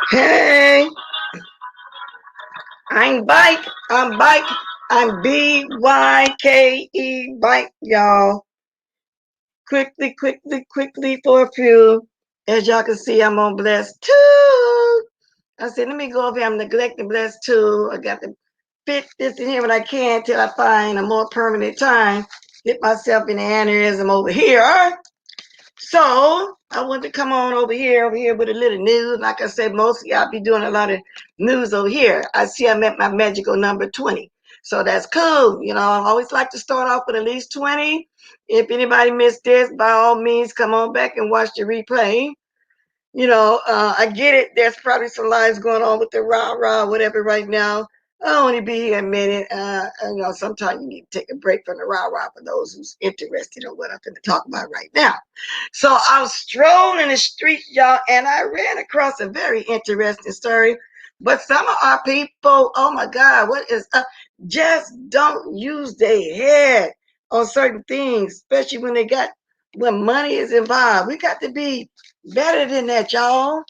Hey, I'm Bike. I'm Bike. I'm BYKE Bike, y'all. Quickly for a few. As y'all can see, I'm on Bless 2. I said, let me go over here. I'm neglecting Bless 2. I got to fit this in here when I can till I find a more permanent time. Get myself in the aneurysm over here. So I want to come on over here with a little news. Like I said, mostly I'll be doing a lot of news over here. I see I'm at my magical number 20. So that's cool. You know, I always like to start off with at least 20. If anybody missed this, by all means, come on back and watch the replay. You know, I get it. There's probably some lives going on with the rah-rah, whatever right now. I'll only be here a minute. You know, sometimes you need to take a break from the rah-rah for those who's interested in what I'm going to talk about right now. So I was strolling in the streets, y'all, and I ran across a very interesting story. But some of our people, oh my God, what is up? Just don't use their head on certain things, especially when money is involved. We got to be better than that, y'all.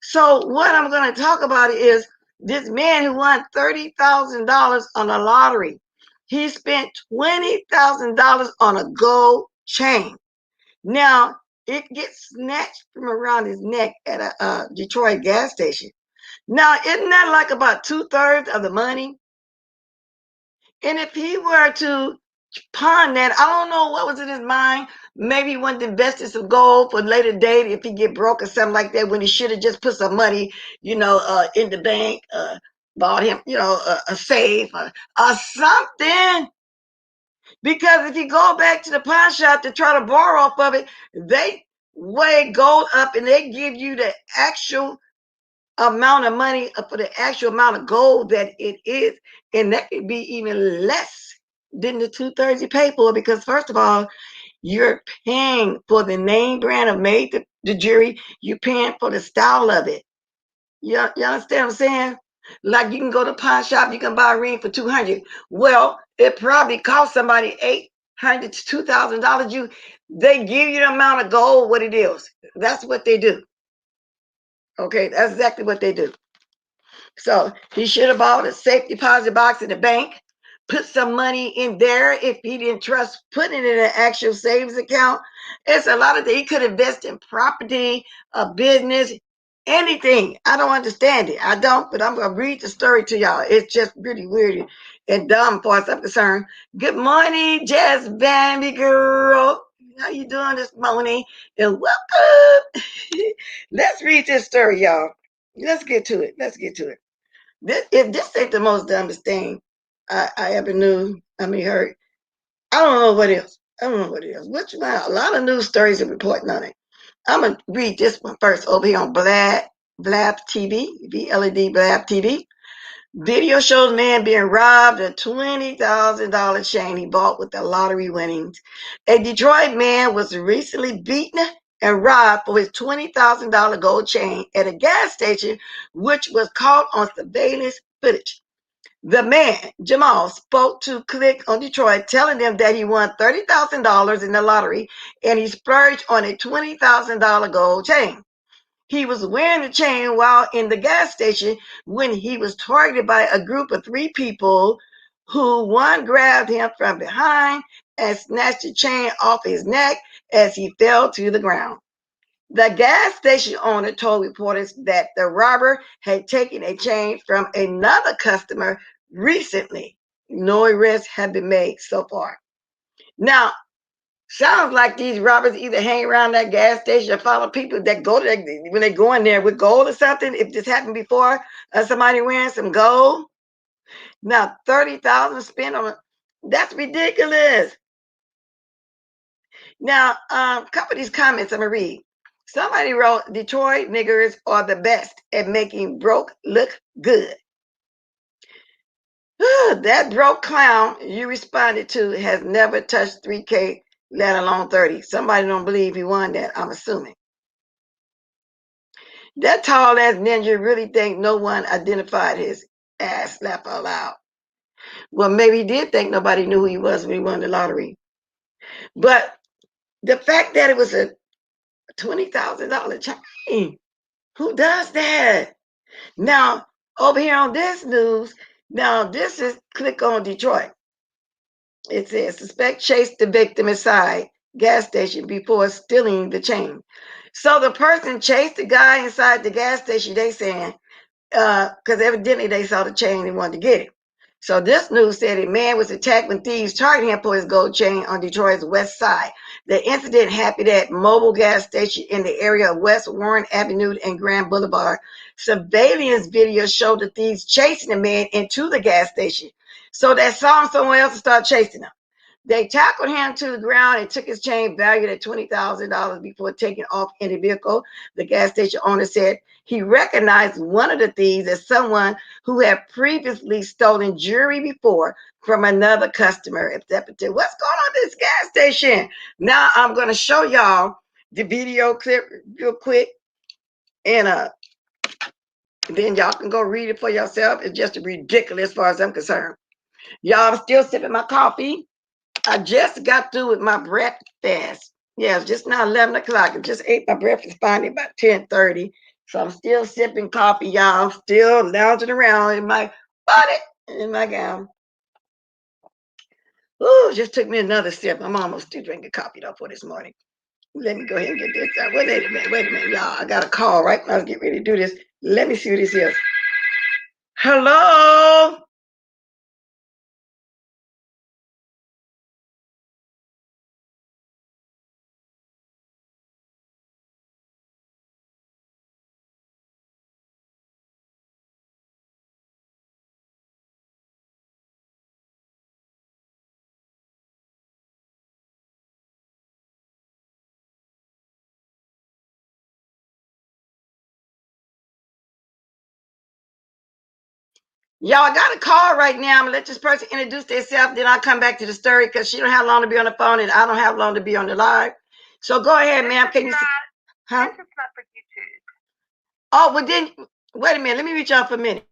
So what I'm going to talk about is this man who won $30,000 on the lottery. He spent $20,000 on a gold chain. Now, it gets snatched from around his neck at a Detroit gas station. Now, isn't that like about 2/3 of the money? And if he were to pawn that, I don't know what was in his mind. Maybe he wanted to invest in some gold for later date if he get broke or something like that, when he should have just put some money, in the bank, bought him, a safe or something. Because if you go back to the pawn shop to try to borrow off of it, they weigh gold up and they give you the actual amount of money for the actual amount of gold that it is. And that could be even less than the 2/3 you pay for, because first of all, you're paying for the name brand of made the jewelry. You're paying for the style of it. You understand what I'm saying? Like, you can go to a pawn shop, you can buy a ring for $200. Well, it probably cost somebody $800 to $2,000. They give you the amount of gold what it is. That's what they do. Okay, that's exactly what they do. So he should have bought a safe deposit box in the bank, put some money in there if he didn't trust putting it in an actual savings account. It's a lot of things. He could invest in property, a business, anything. I don't understand it. I don't, but I'm going to read the story to y'all. It's just really weird and dumb as far as I'm concerned. Good morning, Jazz Bambi girl. How you doing this morning? And welcome. Let's read this story, y'all. Let's get to it. If this ain't the most dumbest thing I ever knew, heard, I don't know what else. Which one? A lot of news stories are reporting on it. I'm going to read this one first over here on Blab TV, BLED Blab TV. Video shows man being robbed of $20,000 chain he bought with the lottery winnings. A Detroit man was recently beaten and robbed for his $20,000 gold chain at a gas station, which was caught on surveillance footage. The man, Jamal, spoke to Click on Detroit, telling them that he won $30,000 in the lottery and he splurged on a $20,000 gold chain. He was wearing the chain while in the gas station when he was targeted by a group of 3 people who one grabbed him from behind and snatched the chain off his neck as he fell to the ground. The gas station owner told reporters that the robber had taken a chain from another customer recently. No arrests have been made so far. Now, sounds like these robbers either hang around that gas station or follow people that go to that, when they go in there with gold or something. If this happened before, somebody wearing some gold. Now, 30,000 spent on it. That's ridiculous. Now, a couple of these comments I'm gonna read. Somebody wrote, Detroit niggers are the best at making broke look good. That broke clown you responded to has never touched 3K, let alone 30. Somebody don't believe he won that, I'm assuming. That tall ass ninja really think no one identified his ass, laugh out loud. Well, maybe he did think nobody knew who he was when he won the lottery. But the fact that it was a $20,000 chain, who does that? Now, over here on this news, now this is Click on Detroit. It says, suspect chased the victim inside gas station before stealing the chain. So the person chased the guy inside the gas station, they saying, because evidently they saw the chain and wanted to get it. So this news said a man was attacked when thieves targeted him for his gold chain on Detroit's west side. The incident happened at Mobile gas station in the area of West Warren Avenue and Grand Boulevard. Surveillance video showed the thieves chasing the man into the gas station. So they saw him somewhere else and started chasing him. They tackled him to the ground and took his chain valued at $20,000 before taking off in the vehicle. The gas station owner said he recognized one of the thieves as someone who had previously stolen jewelry before from another customer. What's going on at this gas station? Now I'm going to show y'all the video clip real quick, and then y'all can go read it for yourself. It's just ridiculous as far as I'm concerned. Y'all, I'm still sipping my coffee. I just got through with my breakfast. Yeah, it's just now 11 o'clock. I just ate my breakfast finally about 10:30. So I'm still sipping coffee, y'all. Still lounging around in my body, in my gown. Ooh, just took me another sip. I'm almost still drinking coffee though for this morning. Let me go ahead and get this out. Wait a minute, y'all. I got a call right now. I'll get ready to do this. Let me see who this is. Hello? Y'all, I got a call right now. I'm gonna let this person introduce themselves, then I'll come back to the story because she don't have long to be on the phone and I don't have long to be on the live. So go ahead, ma'am. Can you see? Huh? This is not for YouTube. Oh, well then, wait a minute. Let me reach out for a minute.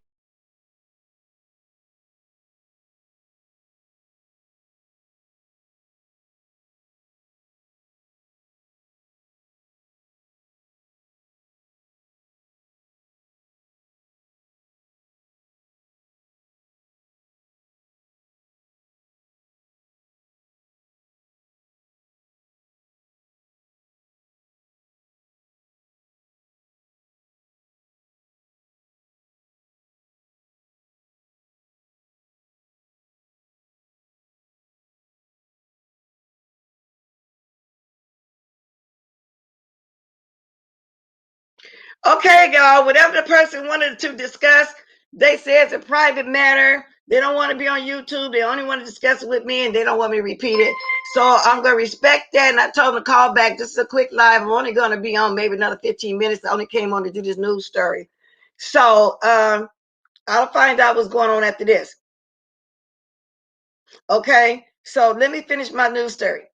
Okay, y'all, whatever the person wanted to discuss, they say it's a private matter. They don't want to be on YouTube. They only want to discuss it with me and they don't want me to repeat it. So I'm going to respect that. And I told them to call back. This is a quick live. I'm only going to be on maybe another 15 minutes. I only came on to do this news story. So I'll find out what's going on after this. Okay, so let me finish my news story.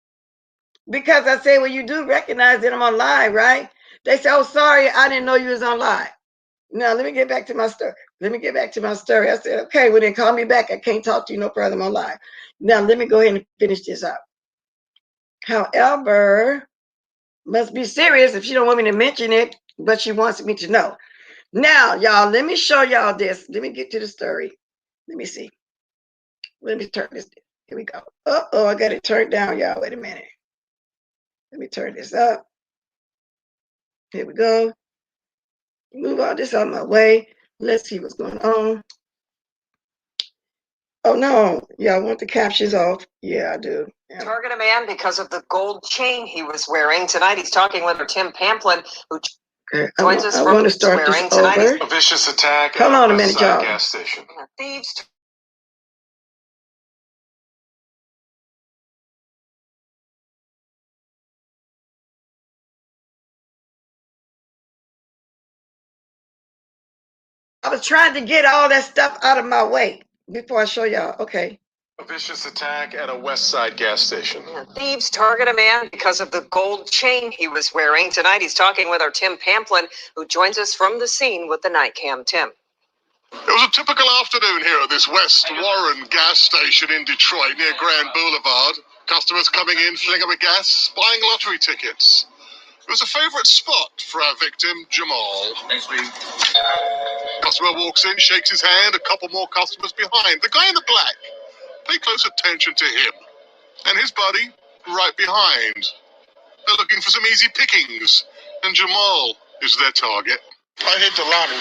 Because I say, well, you do recognize that I'm on live, right? They say, oh, sorry, I didn't know you was on live. Now, let me get back to my story. I said, okay, well, then call me back. I can't talk to you no further. I'm on live. Now, let me go ahead and finish this up. However, must be serious if she don't want me to mention it, but she wants me to know. Now, y'all, let me show y'all this. Let me get to the story. Let me see. Let me turn this. Here we go. Uh-oh, I got it turned down, y'all. Wait a minute. Let me turn this up. Here we go. Move all this out of my way. Let's see what's going on. Oh, no. Y'all want the captions off? Yeah, I do. Yeah. Target a man because of the gold chain he was wearing. Tonight he's talking with Tim Pamplin, who joins us from to start this over. A vicious attack Hold on a minute, y'all. gas station. Thieves. I was trying to get all that stuff out of my way before I show y'all. Okay. A vicious attack at a West Side gas station. Thieves target a man because of the gold chain he was wearing. Tonight he's talking with our Tim Pamplin, who joins us from the scene with the night cam. Tim. It was a typical afternoon here at this West Warren gas station in Detroit near Grand Boulevard. Customers coming in, filling up with gas, buying lottery tickets. It was a favorite spot for our victim, Jamal. Thanks, Steve. Customer walks in, shakes his hand, a couple more customers behind. The guy in the black. Pay close attention to him. And his buddy, right behind. They're looking for some easy pickings. And Jamal is their target. I hit the lottery.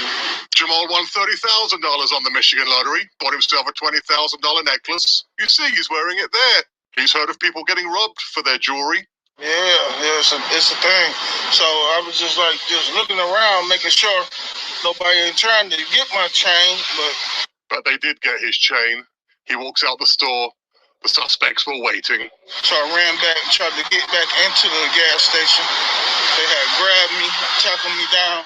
Jamal won $30,000 on the Michigan lottery, bought himself a $20,000 necklace. You see, he's wearing it there. He's heard of people getting robbed for their jewelry. Yeah, it's a thing. So I was just looking around, making sure nobody ain't trying to get my chain, But they did get his chain. He walks out the store. The suspects were waiting. So I ran back, tried to get back into the gas station. They had grabbed me, tackled me down.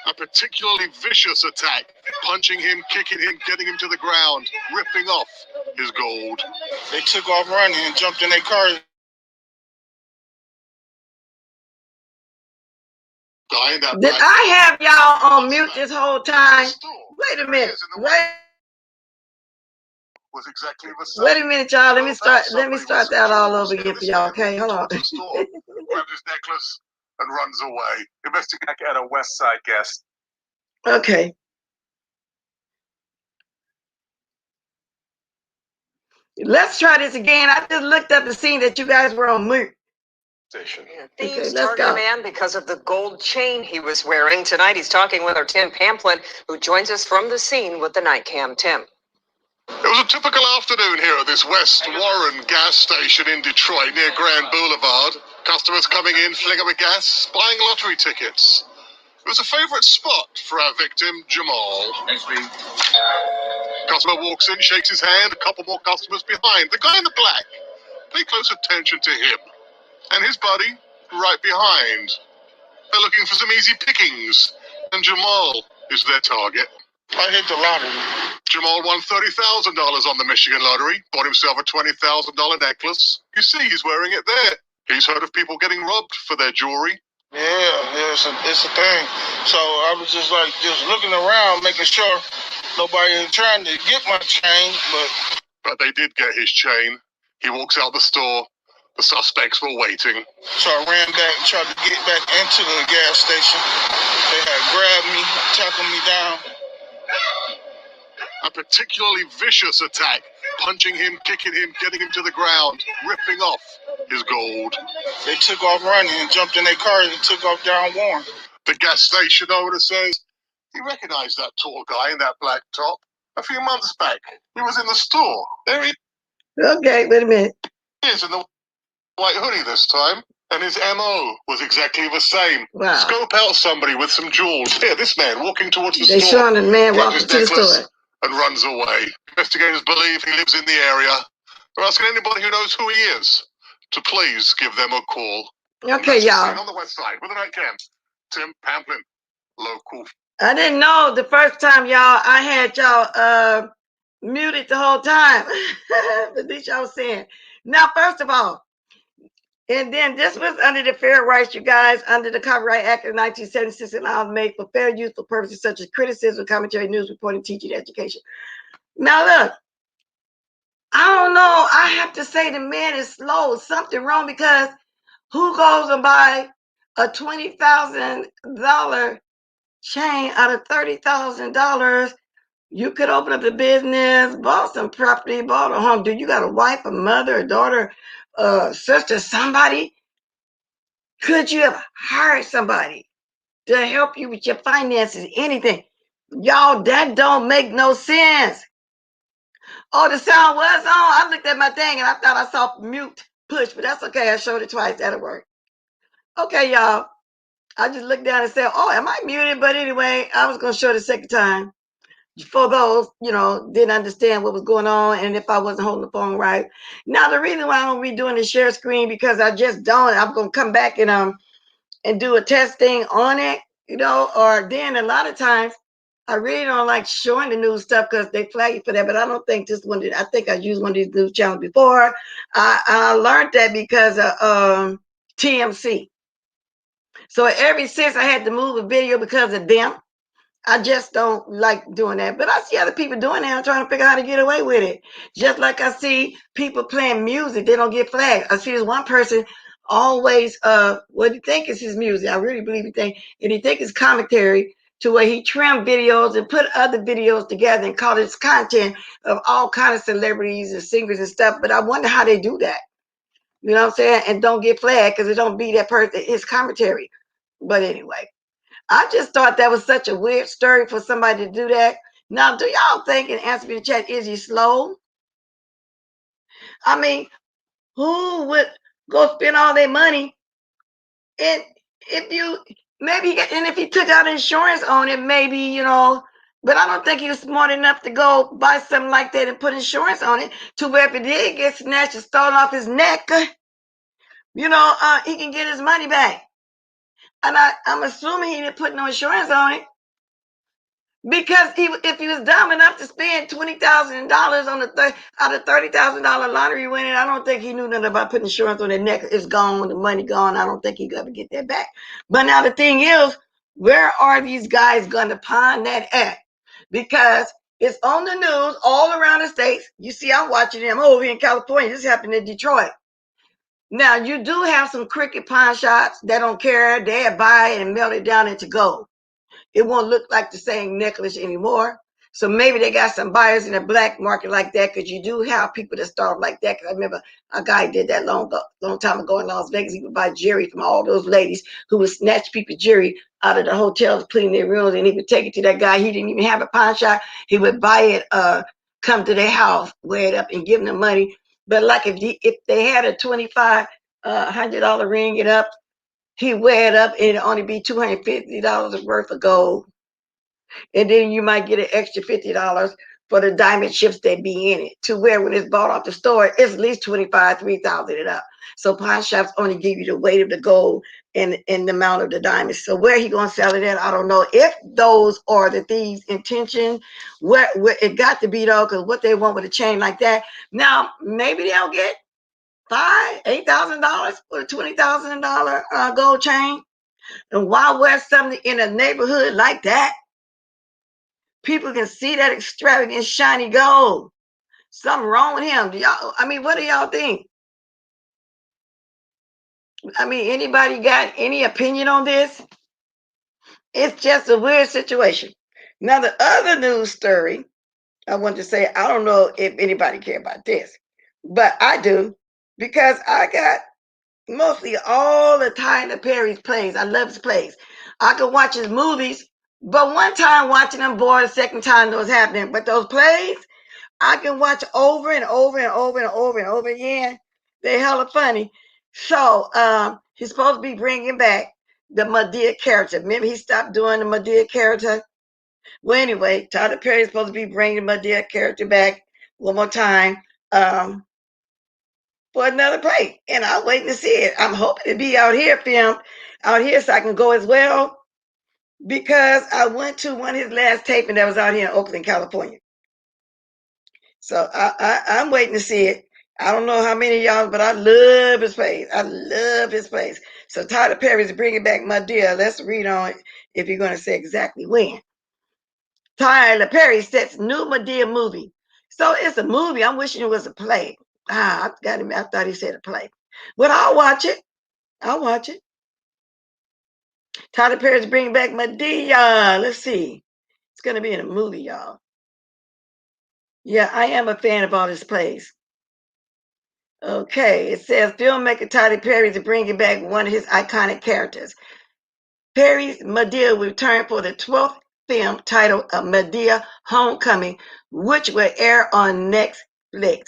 A particularly vicious attack, punching him, kicking him, getting him to the ground, ripping off his gold. They took off running and jumped in their car. Did I have y'all on mute this whole time? Wait a minute. Was exactly the same. Wait a minute, y'all. Let me start that all over again for y'all. Okay, hold on. Grabs his necklace and runs away. Investigate at a West Side gas. Okay. Let's try this again. I just looked up and seen that you guys were on mute. Thieves target a man because of the gold chain he was wearing. Tonight he's talking with our Tim Pamplin, who joins us from the scene with the night cam. Tim. It was a typical afternoon here at this West Warren gas station in Detroit near Grand Boulevard. Customers coming in, filling up with gas, buying lottery tickets. It was a favorite spot for our victim, Jamal. Thanks, Steve. Customer walks in, shakes his hand, a couple more customers behind. The guy in the black. Pay close attention to him. And his buddy, right behind. They're looking for some easy pickings. And Jamal is their target. I hit the lottery. Jamal won $30,000 on the Michigan lottery, bought himself a $20,000 necklace. You see, he's wearing it there. He's heard of people getting robbed for their jewelry. Yeah, it's a thing. So I was just looking around, making sure nobody ain't trying to get my chain, But they did get his chain. He walks out the store. The suspects were waiting. So I ran back, tried to get back into the gas station. They had grabbed me, tackled me down. A particularly vicious attack, punching him, kicking him, getting him to the ground, ripping off his gold. They took off running and jumped in their car and took off down Warren. The gas station owner says he recognized that tall guy in that black top a few months back. He was in the store. There he Okay, wait a minute. is in the white hoodie this time. And his MO was exactly the same. Wow. Scope out somebody with some jewels. Here, this man walking towards the They store. showing the man grabs walking his to the necklace store. and runs away. Investigators believe he lives in the area. They're asking anybody who knows who he is to please give them a call. Okay, y'all. On the west side with a night cam. Tim Pamplin, local. I didn't know the first time, y'all, I had y'all muted the whole time. At least y'all was saying. Now, first of all, And then this was under the Fair Rights, you guys, under the Copyright Act of 1976, and laws made for fair use for purposes such as criticism, commentary, news reporting, teaching, education. Now look, I don't know. I have to say the man is slow. Something wrong, because who goes and buy a $20,000 chain out of $30,000? You could open up a business, bought some property, bought a home. Do you got a wife, a mother, a daughter, sister, somebody? Could you have hired somebody to help you with your finances, anything? Y'all, that don't make no sense. Oh, the sound was on. I looked at my thing and I thought I saw mute push, but that's okay. I showed it twice. That'll work. Okay, y'all. I just looked down and said, oh, am I muted? But anyway, I was going to show it the second time. For those, didn't understand what was going on and if I wasn't holding the phone right. Now, the reason why I'm redoing the share screen, because I just don't. I'm going to come back and do a testing on it, or then a lot of times I really don't like showing the new stuff because they flag you for that. But I don't think this one did. I think I used one of these news channels before. I learned that because of TMC. So ever since I had to move a video because of them, I just don't like doing that. But I see other people doing that. I'm trying to figure out how to get away with it. Just like I see people playing music, they don't get flagged. I see this one person always, what do you think is his music? I really believe he think, and he think it's commentary, to where he trimmed videos and put other videos together and call it content of all kinds of celebrities and singers and stuff. But I wonder how they do that. You know what I'm saying? And don't get flagged because it don't be that person, his commentary. But anyway. I just thought that was such a weird story for somebody to do that. Now, do y'all think, and answer me in the chat, is he slow? I mean, who would go spend all their money? And if you, maybe, and if he took out insurance on it, maybe, but I don't think he was smart enough to go buy something like that and put insurance on it to where if it did get snatched and stolen off his neck, he can get his money back. And I'm assuming he didn't put no insurance on it. Because if he was dumb enough to spend $20,000 on out of $30,000 lottery winning, I don't think he knew nothing about putting insurance on their neck. It's gone, the money gone. I don't think he could ever get that back. But now the thing is, where are these guys going to pawn that at? Because it's on the news all around the states. You see, I'm watching them over in California. This happened in Detroit. Now, you do have some cricket pawn shops that don't care. They buy it and melt it down into gold. It won't look like the same necklace anymore. So maybe they got some buyers in the black market like that, because you do have people that start like that. Because I remember a guy did that long time ago in Las Vegas. He would buy jewelry from all those ladies who would snatch people's jewelry out of the hotels, clean their rooms, and he would take it to that guy. He didn't even have a pawn shop. He would buy it, come to their house, wear it up, and give them the money. But like if they had a $2,500 ring it up, he wear it up and it'd only be $250 worth of gold. And then you might get an extra $50 for the diamond chips that be in it, to where when it's bought off the store, it's at least $3,000 and up. So pawn shops only give you the weight of the gold and the amount of the diamonds. So where he gonna sell it at, I don't know. If those are the thieves' intention, where it got to be though, because what they want with a chain like that. Now maybe they'll get $8,000 for a $20,000 gold chain. And why wear something in a neighborhood like that? People can see that extravagant shiny gold. Something wrong with him. What do y'all think? Anybody got any opinion on this? It's just a weird situation. Now, the other news story, I want to say, I don't know if anybody care about this, but I do, because I got mostly all the Tyler Perry's plays. I love his plays. I could watch his movies, but one time watching them bored, the second time that was happening. But those plays, I can watch over and over and over and over and over again. They're hella funny. So he's supposed to be bringing back the Madea character. Remember, he stopped doing the Madea character. Well, anyway, Tyler Perry is supposed to be bringing the Madea character back one more time for another play, and I'm waiting to see it. I'm hoping to be out here, filmed out here, so I can go as well, because I went to one of his last taping that was out here in Oakland, California. So I'm waiting to see it. I don't know how many of y'all, but I love his place. I love his place. So Tyler Perry's bringing back Madea. Let's read on it if you're going to say exactly when. Tyler Perry sets new Madea movie. So it's a movie. I'm wishing it was a play. I got him. I thought he said a play. But I'll watch it. I'll watch it. Tyler Perry's bringing back Madea. Let's see. It's going to be in a movie, y'all. Yeah, I am a fan of all his plays. Okay, it says filmmaker Tyler Perry is bringing back one of his iconic characters. Perry's Madea will return for the 12th film titled Madea Homecoming, which will air on Netflix.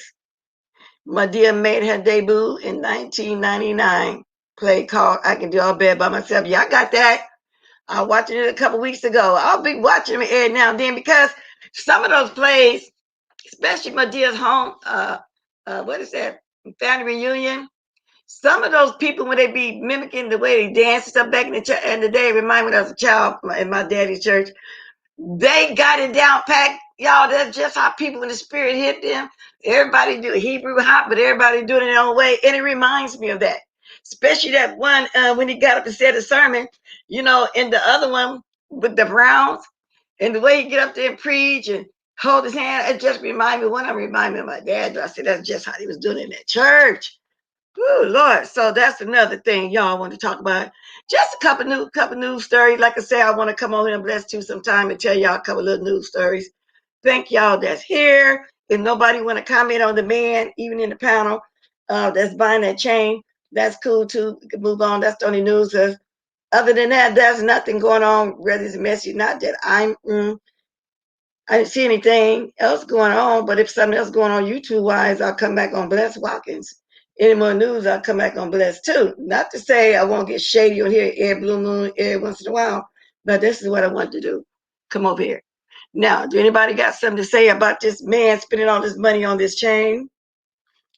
Madea made her debut in 1999, play called I Can Do All Bad by Myself. Yeah, I got that. I was watching it a couple weeks ago. I'll be watching it every now and then because some of those plays, especially Madea's home, what is that, family reunion, some of those people, when they be mimicking the way they dance and stuff back in the day, remind me when I was a child in my daddy's church. They got it down packed. Y'all, that's just how people in the spirit hit them. Everybody do Hebrew hop, but everybody doing it their own way. And it reminds me of that. Especially that one when he got up and said a sermon, you know, in the other one with the Browns, and the way he get up there and preach and hold his hand, it just remind me, remind me of my dad. I said, that's just how he was doing it in that church. Oh Lord. So that's another thing y'all want to talk about. Just a couple news stories. Like I say, I want to come on here and bless you sometime and tell y'all a couple little news stories. Thank y'all that's here. If nobody want to comment on the man, even in the panel, that's buying that chain, that's cool too. We can move on. That's the only news. Other than that, there's nothing going on. Whether it's messy, not that I didn't see anything else going on, but if something else going on YouTube-wise, I'll come back on Bless Watkins. Any more news, I'll come back on Bless too. Not to say I won't get shady on here every blue moon every once in a while, but this is what I want to do. Come over here. Now, do anybody got something to say about this man spending all this money on this chain?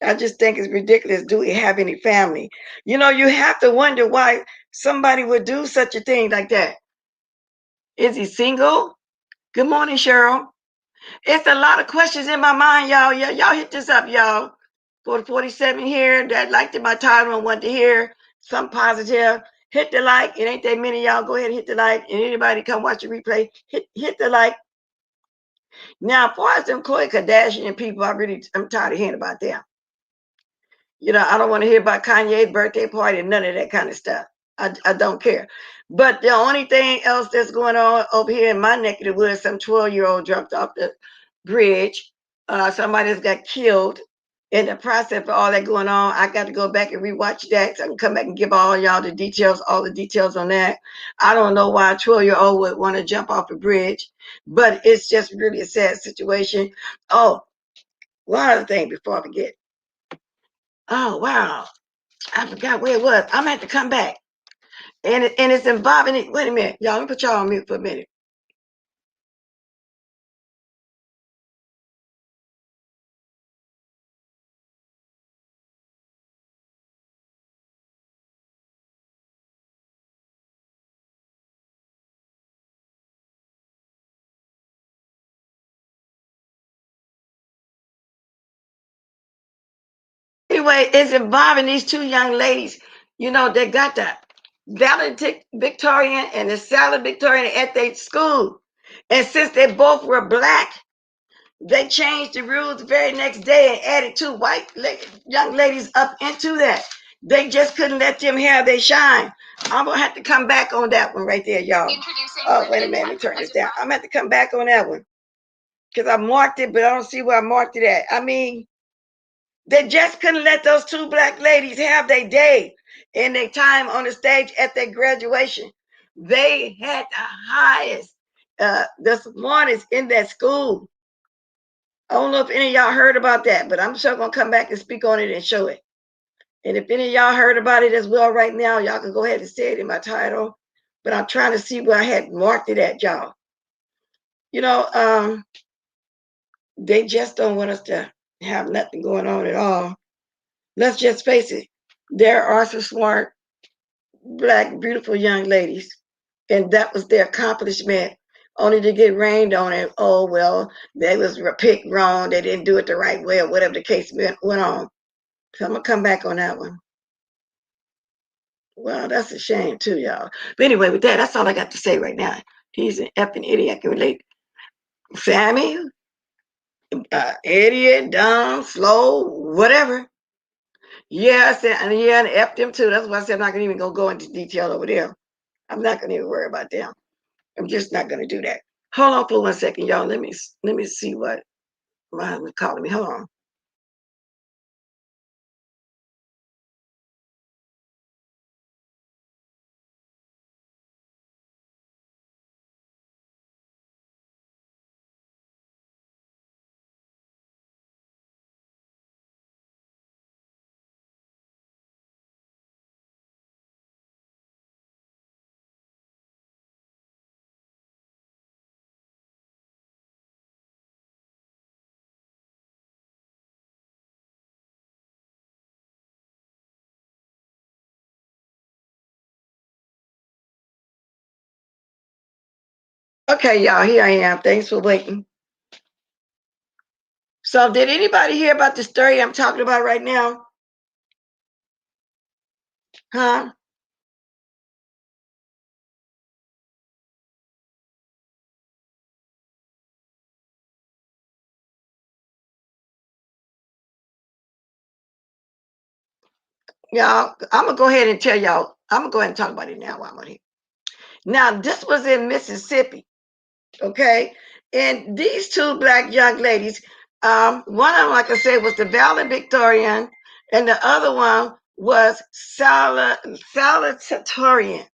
I just think it's ridiculous. Do he have any family? You know, you have to wonder why somebody would do such a thing like that. Is he single? Good morning, Cheryl. It's a lot of questions in my mind, y'all. Yeah, y'all hit this up, y'all. 47 here that liked my title and want to hear some positive. Hit the like. It ain't that many of y'all. Go ahead and hit the like. And anybody come watch the replay, hit the like. Now, as far as them Khloe Kardashian people, I'm tired of hearing about them. You know, I don't want to hear about Kanye's birthday party and none of that kind of stuff. I don't care. But the only thing else that's going on over here in my neck of the woods, some 12-year-old jumped off the bridge. Somebody has got killed in the process of all that going on. I got to go back and rewatch that so I can come back and give all y'all the details, all the details on that. I don't know why a 12-year-old would want to jump off a bridge, but it's just really a sad situation. Oh, one other thing before I forget. Oh, wow. I forgot where it was. I'm going to have to come back. And it's involving it. Wait a minute. Y'all, let me put y'all on mute for a minute. Anyway, it's involving these two young ladies. You know, they got the Valedictorian and the Valedictorian at their school. And since they both were black, they changed the rules the very next day and added two white young ladies up into that. They just couldn't let them have their shine. I'm going to have to come back on that one right there, y'all. Oh, wait a minute. Let me turn this down. I'm going to have to come back on that one because I marked it, but I don't see where I marked it at. I mean, they just couldn't let those two black ladies have their day and their time on the stage at their graduation. They had the highest, the smartest in that school. I don't know if any of y'all heard about that, but I'm sure going to come back and speak on it and show it. And if any of y'all heard about it as well right now, y'all can go ahead and say it in my title. But I'm trying to see where I had marked it at, y'all. You know, they just don't want us to have nothing going on at all. Let's just face it. There are some smart, black, beautiful young ladies. And that was their accomplishment, only to get rained on and, oh, well, they was picked wrong. They didn't do it the right way or whatever the case went on. So I'm gonna come back on that one. Well, that's a shame too, y'all. But anyway, with that, that's all I got to say right now. He's an effing idiot. I can relate. Sammy, idiot, dumb, slow, whatever. Yeah, I said, and yeah, and F them too. That's why I said I'm not gonna even go into detail over there. I'm not gonna even worry about them. I'm just not gonna do that. Hold on for 1 second, y'all. Let me see what my husband's calling me. Hold on. Okay, y'all, here I am. Thanks for waiting. So did anybody hear about the story I'm talking about right now? Huh? Y'all, I'm gonna go ahead and tell y'all. I'm gonna go ahead and talk about it now while I'm on here. Now, this was in Mississippi, okay? And these two black young ladies, one of them, like I said, was the Valedictorian, and the other one was Salutatorian.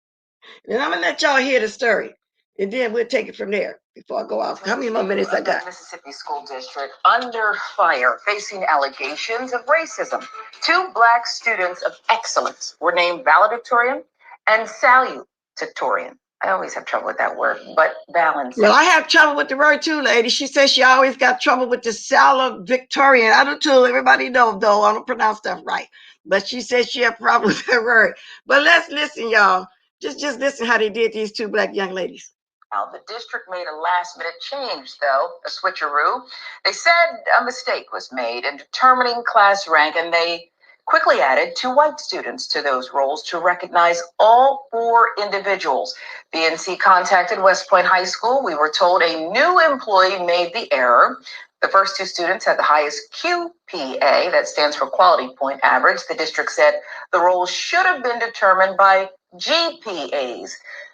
And I'm gonna let y'all hear the story, and then we'll take it from there before I go off. How many more minutes I got? Mississippi School District under fire, facing allegations of racism. Two black students of excellence were named valedictorian and salutatorian. I always have trouble with that word, but balance. Well, I have trouble with the word too, lady. She says she always got trouble with the Valedictorian. I do too. Everybody knows, though. I don't pronounce stuff right. But she says she had problem with that word. But let's listen, y'all. Just listen how they did these two black young ladies. Now, the district made a last-minute change, though, a switcheroo. They said a mistake was made in determining class rank, and they quickly added two white students to those roles to recognize all four individuals. BNC contacted West Point High School. We were told a new employee made the error. The first two students had the highest QPA, that stands for quality point average. The district said the roles should have been determined by GPAs,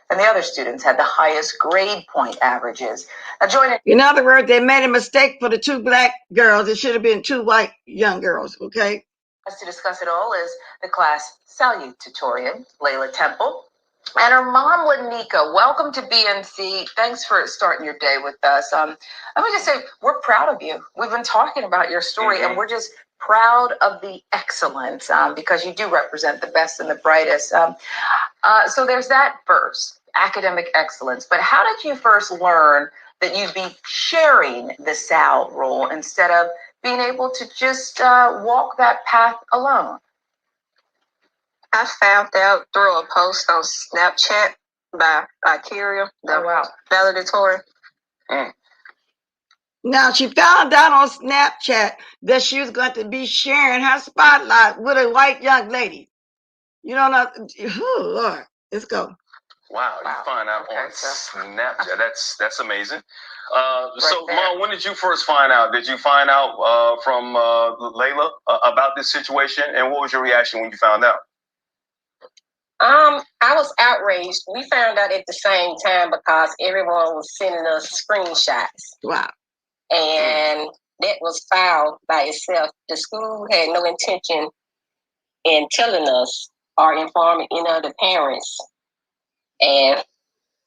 and the other students had the highest grade point averages. In other words, they made a mistake for the two black girls. It should have been two white young girls, okay? To discuss it all is the class salutatorian, Layla Temple, and her mom, Lanika. Welcome to BNC. Thanks for starting your day with us. Let me just say, we're proud of you. We've been talking about your story, and we're just proud of the excellence because you do represent the best and the brightest. So there's that first, academic excellence. But how did you first learn that you'd be sharing the Sal role instead of being able to just walk that path alone? I found out through a post on Snapchat by Kyria, the valedictorian. Now, she found out on Snapchat that she was going to be sharing her spotlight with a white young lady. You don't know. Oh, Lord. Let's go. Wow, you find out on Snapchat. That's amazing. So, Mom, when did you first find out? Did you find out from Layla about this situation? And what was your reaction when you found out? I was outraged. We found out at the same time because everyone was sending us screenshots. Wow. And that was foul by itself. The school had no intention in telling us or informing any of the parents. And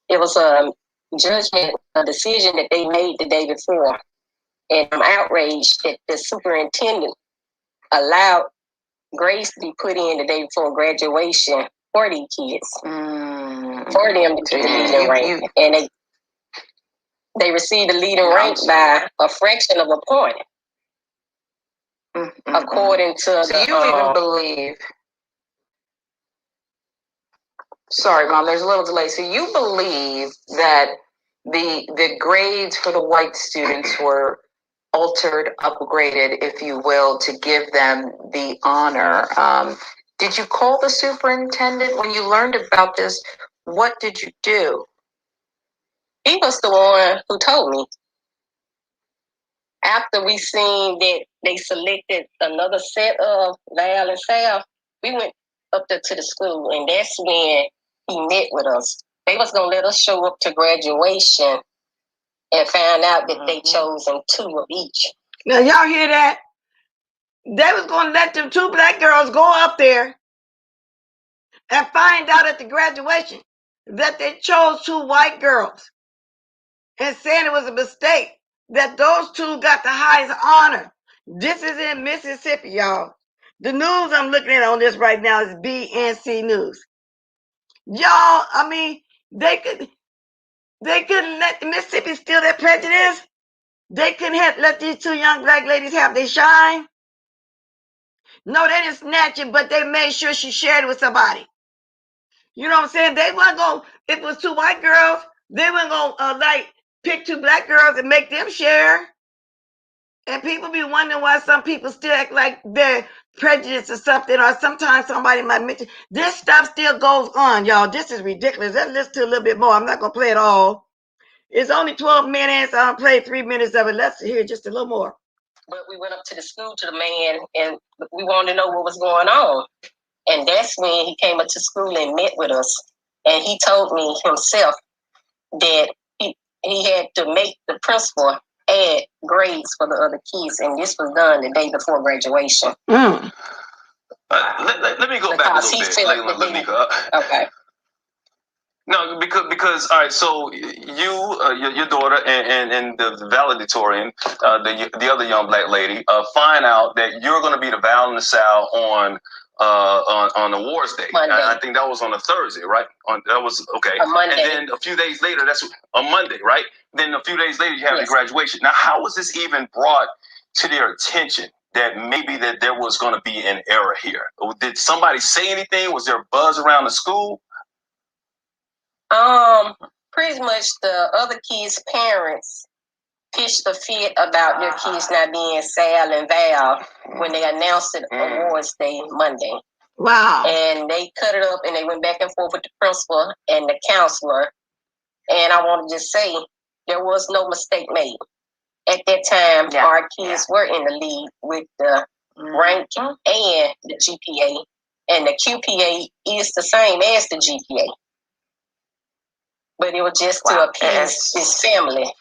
it was a judgment, a decision that they made the day before. And I'm outraged that the superintendent allowed grades to be put in the day before graduation for these kids, for them to get the leading rank. And they received the leading rank by a fraction of a point, according to So you even believe... Sorry, Mom, there's a little delay. So you believe that the grades for the white students were altered, upgraded, if you will, to give them the honor. Did you call the superintendent when you learned about this? What did you do? He was the one who told me. After we seen that they selected another set of Val and Sal, we went up there to the school, and that's when he met with us. They was gonna let us show up to graduation and found out that they chosen 2 of each. Now y'all hear that? They was gonna let them 2 black girls go up there and find out at the graduation that they chose 2 white girls and saying it was a mistake that those 2 got the highest honor. This is in Mississippi, y'all. The news I'm looking at on this right now is BNC News. Y'all, I mean, they couldn't let Mississippi steal their prejudice. They couldn't let these 2 young black ladies have their shine. No, they didn't snatch it, but they made sure she shared it with somebody. You know what I'm saying? They weren't going, if it was 2 white girls, they weren't going to like pick 2 black girls and make them share. And people be wondering why some people still act like they're prejudiced or something, or sometimes somebody might mention. This stuff still goes on, y'all. This is ridiculous. Let's listen to a little bit more. I'm not going to play it all. It's only 12 minutes. I'll play 3 minutes of it. Let's hear just a little more. But we went up to the school to the man, and we wanted to know what was going on. And that's when he came up to school and met with us. And he told me himself that he had to make the principal add grades for the other kids. And this was done the day before graduation. Let me go back a little bit, Layla. Okay. No, because all right. So your daughter and the valedictorian, the other young black lady, find out that you're going to be the Val and the Sal on Awards Day. I think that was on a Thursday, right? That was okay. A Monday. And then a few days later, that's a Monday, right? Then a few days later, you have the graduation. Now, how was this even brought to their attention that maybe that there was going to be an error here? Did somebody say anything? Was there a buzz around the school? Pretty much the other kids' parents pitched a fit about their kids not being Sal and Val when they announced it Awards Day Monday. Wow. And they cut it up and they went back and forth with the principal and the counselor. And I want to just say there was no mistake made. At that time, our kids were in the lead with the rank and the GPA. And the QPA is the same as the GPA. But it was just to appease his family.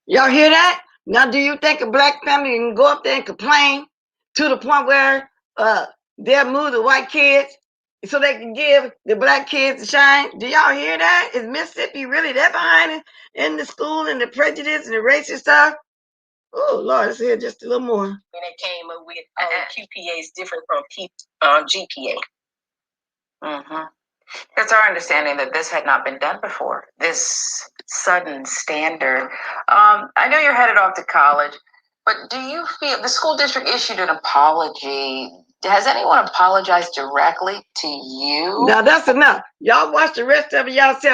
Y'all hear that? Now, do you think a black family can go up there and complain to the point where they'll move the white kids so they can give the black kids a shine? Do y'all hear that? Is Mississippi really that behind it in the school and the prejudice and the racist stuff? Oh, Lord, let's hear just a little more. When they came up with QPA is different from GPA. Mm-hmm. It's our understanding that this had not been done before, this sudden standard. I know you're headed off to college, but do you feel the school district issued an apology? Has anyone apologized directly to you? Now, that's enough. Y'all watch the rest of it. Y'all say,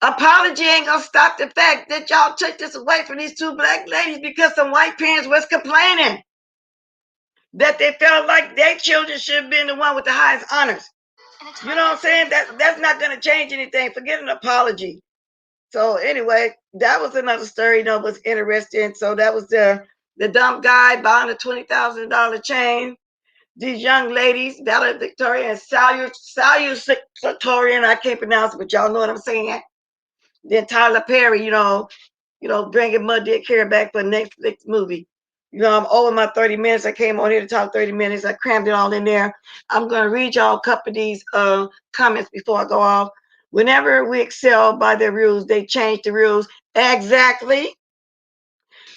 apology ain't going to stop the fact that y'all took this away from these 2 black ladies because some white parents was complaining that they felt like their children should have been the one with the highest honors. You know what I'm saying? That's not going to change anything. Forget an apology. So anyway, that was another story, you know, was interesting. So that was the dumb guy buying a $20,000 chain. These young ladies, Valedictorian&Saluatatorian, I can't pronounce it, but y'all know what I'm saying. Then Tyler Perry, you know, bringing Madea Care back for Netflix movie. You know, I'm over my 30 minutes. I came on here to talk 30 minutes. I crammed it all in there. I'm going to read y'all a couple of these comments before I go off. Whenever we excel by their rules, they change the rules. Exactly.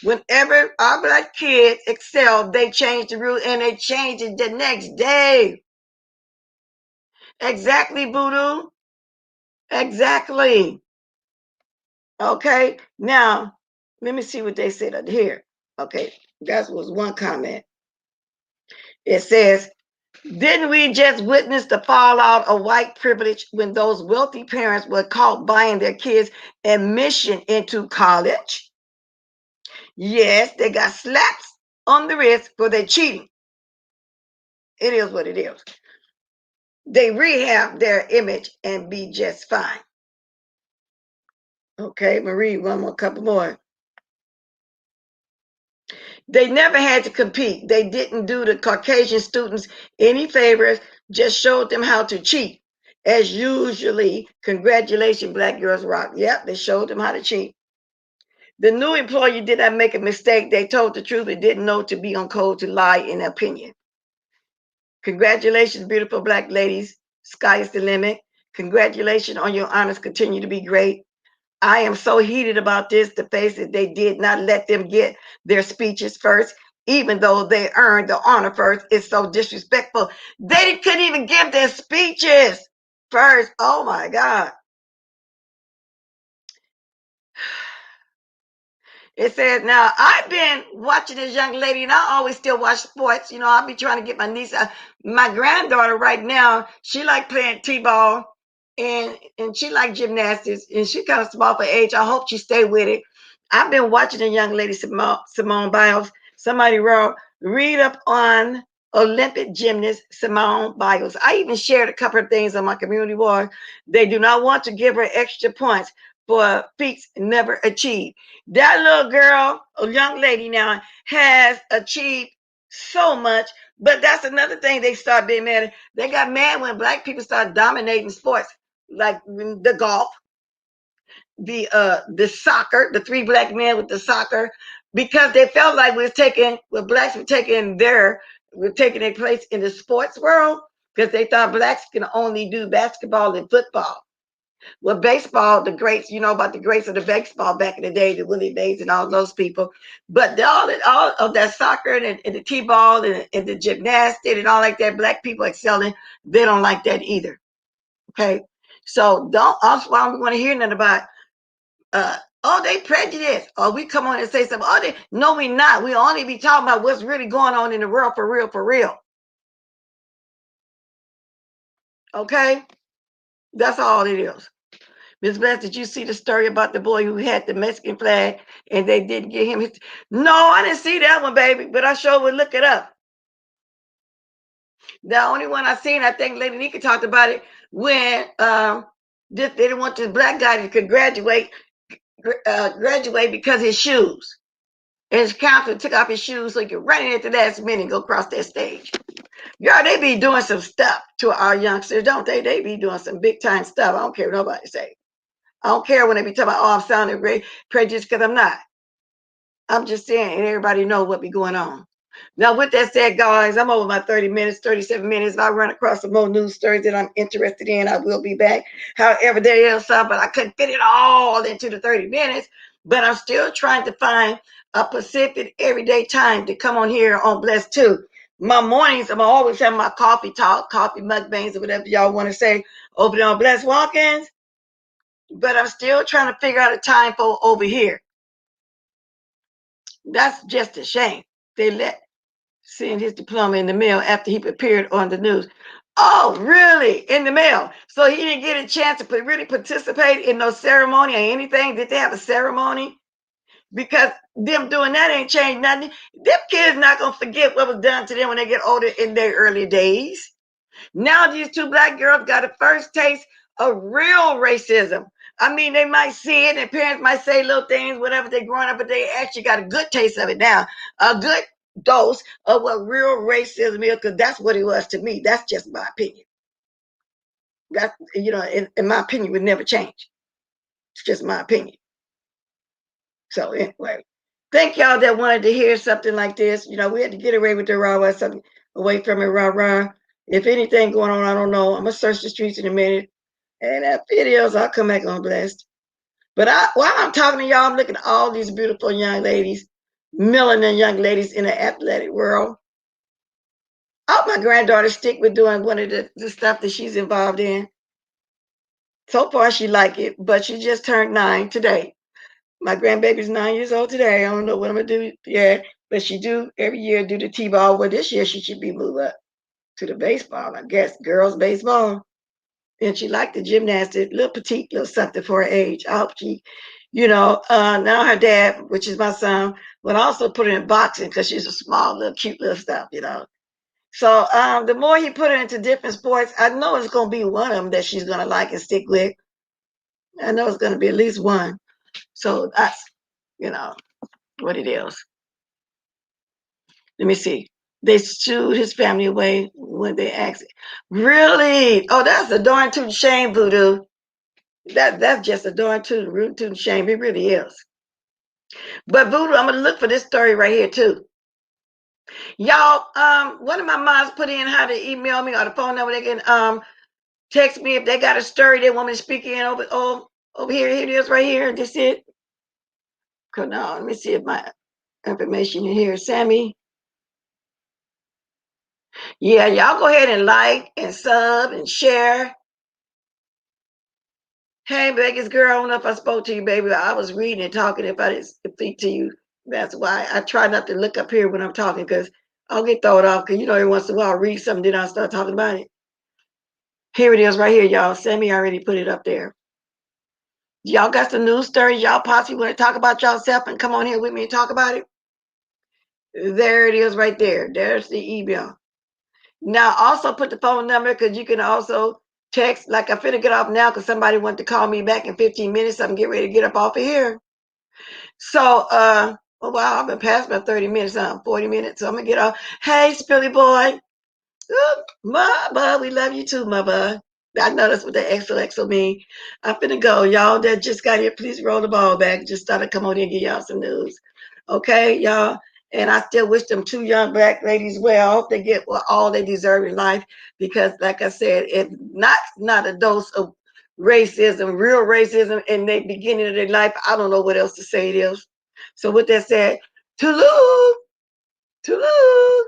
Whenever our black kids excel, they change the rules, and they change it the next day. Exactly, Voodoo. Exactly. Okay. Now, let me see what they said up here. Okay. That was one comment. It says, didn't we just witness the fallout of white privilege when those wealthy parents were caught buying their kids admission into college? Yes, they got slaps on the wrist for their cheating. It is what it is. They rehab their image and be just fine. Okay, Marie, one more, couple more. They never had to compete. They didn't do the Caucasian students any favors, just showed them how to cheat. As usually, congratulations, Black Girls Rock. Yep, they showed them how to cheat. The new employee did not make a mistake. They told the truth and didn't know to be on code to lie in opinion. Congratulations, beautiful Black ladies. Sky is the limit. Congratulations on your honors. Continue to be great. I am so heated about this, the face that they did not let them get their speeches first, even though they earned the honor first. It's so disrespectful. They couldn't even give their speeches first. Oh my God. It says, now I've been watching this young lady, and I always still watch sports. You know, I'll be trying to get my niece, my granddaughter right now, she like playing t-ball and she like gymnastics, and she kind of small for age. I hope she stay with it. I've been watching a young lady, Simone Biles. Somebody wrote, read up on Olympic gymnast Simone Biles. I even shared a couple of things on my community board. They do not want to give her extra points for feats never achieved. That little girl, a young lady now, has achieved so much, but that's another thing they start being mad at. They got mad when Black people started dominating sports, like the golf, the soccer, the three Black men with the soccer, because they felt like Blacks were taking their place in the sports world, because they thought Blacks can only do basketball and football. Well, baseball, the greats, you know about the greats of the baseball back in the day, the Willie Mays and all those people. But all of that soccer and the t-ball and the gymnastics and all like that, Black people excelling, they don't like that either. Okay, so that's why we want to hear nothing about. They prejudice. Or we come on and say something. No, we not. We only be talking about what's really going on in the world for real, for real. Okay, that's all it is. Ms. Bless, did you see the story about the boy who had the Mexican flag and they didn't get him his? No, I didn't see that one, baby, but I sure would look it up. The only one I seen, I think Lady Nika talked about it, when they didn't want this Black guy to graduate because of his shoes. And his counselor took off his shoes so he could run in at the last minute and go across that stage. Y'all, they be doing some stuff to our youngsters, don't they? They be doing some big time stuff. I don't care what nobody say. I don't care when they be talking about, I'm sounding great, prejudice, because I'm not. I'm just saying, and everybody know what be going on. Now, with that said, guys, I'm over my 30 minutes, 37 minutes. If I run across some more news stories that I'm interested in, I will be back. However, there is some, but I couldn't fit it all into the 30 minutes. But I'm still trying to find a Pacific everyday time to come on here on Blessed 2. My mornings, I'm always having my coffee talk, coffee mukbangs, or whatever y'all want to say, over there on Blessed Walk-ins. But I'm still trying to figure out a time for over here. That's just a shame. They let send his diploma in the mail after he appeared on the news. Oh, really? In the mail? So he didn't get a chance to really participate in no ceremony or anything? Did they have a ceremony? Because them doing that ain't changed nothing. Them kids not going to forget what was done to them when they get older in their early days. Now these two Black girls got a first taste of real racism. I mean, they might see it and parents might say little things, whatever they're growing up, but they actually got a good taste of it now. A good dose of what real racism is, because that's what it was to me. That's just my opinion. That, you know, in my opinion, would never change. It's just my opinion. So anyway, thank y'all that wanted to hear something like this. You know, we had to get away with the rah-rah, something away from it, rah-rah. If anything going on, I don't know. I'm going to search the streets in a minute. And that videos, I'll come back on Blessed. But while I'm talking to y'all, I'm looking at all these beautiful young ladies, millionaire young ladies in the athletic world. I hope my granddaughter stick with doing one of the stuff that she's involved in. So far, she like it, but she just turned 9 today. My grandbaby's 9 years old today. I don't know what I'm going to do yet, but she do every year do the t-ball. Well, this year she should be moved up to the baseball, I guess, girls baseball. And she liked the gymnastics, little petite, little something for her age. I hope she You know, now her dad, which is my son, would also put her in boxing because she's a small, little, cute little stuff, you know. So the more he put her into different sports, I know it's going to be one of them that she's going to like and stick with. I know it's going to be at least one. So that's, you know, what it is. Let me see. They shooed his family away when they asked. Really? Oh, that's a darn tootin' shame, Voodoo. That's just a darn tootin' shame. It really is. But Voodoo, I'm gonna look for this story right here too. Y'all, one of my moms put in how to email me or the phone number. They can text me if they got a story they want me to speak in over here. Here it is right here. This it. Come on, let me see if my information in here. Sammy. Yeah, y'all go ahead and like and sub and share. Hey, Vegas girl, I don't know if I spoke to you, baby. I was reading and talking. If I didn't speak to you, that's why I try not to look up here when I'm talking because I'll get thrown off. Because, you know, every once in a while I'll read something, then I'll start talking about it. Here it is right here, y'all. Sammy already put it up there. Y'all got some news stories y'all possibly want to talk about yourself and come on here with me and talk about it? There it is right there. There's the email. Now, also put the phone number because you can also text. Like, I'm finna get off now because somebody wanted to call me back in 15 minutes. I'm getting ready to get up off of here. So, oh, wow, I've been past my 30 minutes, 40 minutes. So I'm going to get off. Hey, Spilly boy. Ooh, my bud, we love you too, my bud. I know that's what the XOXO mean. I'm finna go. Y'all that just got here, please roll the ball back. Just thought I'd come on here and give y'all some news. Okay, y'all? And I still wish them two young black ladies well. I hope they get all they deserve in life because, like I said, it's not a dose of racism, real racism in the beginning of their life. I don't know what else to say it is. So with that said, Toulouse, Toulouse.